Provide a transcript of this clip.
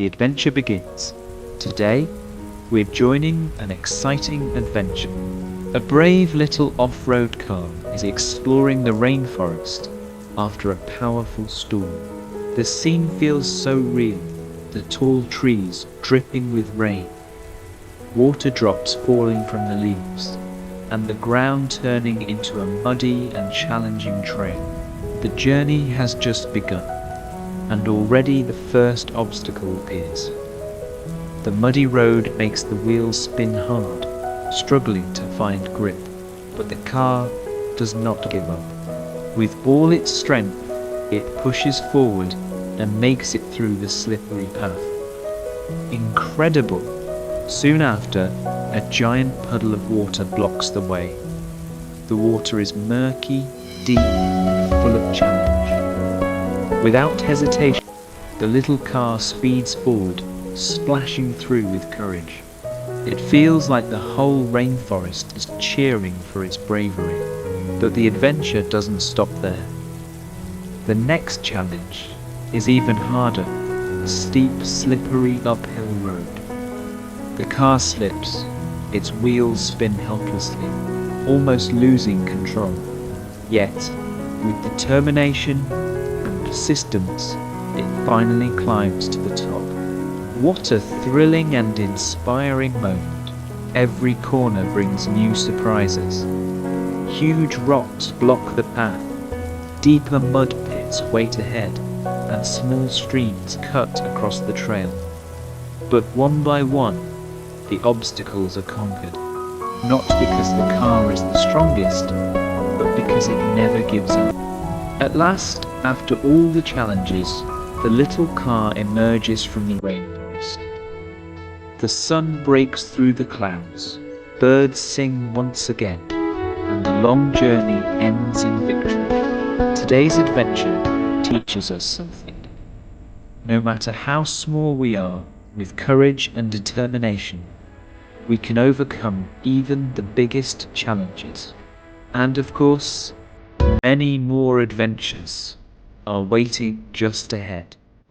the adventure begins. Today, we're joining an exciting adventure. A brave little off-road car is exploring the rainforest after a powerful storm. The scene feels so real, the tall trees dripping with rain, water drops falling from the leaves, and the ground turning into a muddy and challenging trail. The journey has just begun, and already the first obstacle appears. The muddy road makes the wheels spin hard, struggling to find grip, but the car does not give up. With all its strength, it pushes forward and makes it through the slippery path. Incredible! Soon after, a giant puddle of water blocks the way. The water is murky, deep, and full of challenge. Without hesitation, the little car speeds forward, splashing through with courage. It feels like the whole rainforest is cheering for its bravery. But the adventure doesn't stop there. The next challenge is even harder, a steep, slippery uphill road. The car slips, its wheels spin helplessly, almost losing control. Yet, with determination and persistence, it finally climbs to the top. What a thrilling and inspiring moment. Every corner brings new surprises. Huge rocks block the path, deeper mud pits wait ahead, and small streams cut across the trail. But one by one, the obstacles are conquered, not because the car is the strongest, but because it never gives up. At last, after all the challenges, the little car emerges from the rainforest. The sun breaks through the clouds, birds sing once again, and the long journey ends in victory. Today's adventure teaches us something. No matter how small we are, with courage and determination, we can overcome even the biggest challenges. And of course, many more adventures are waiting just ahead.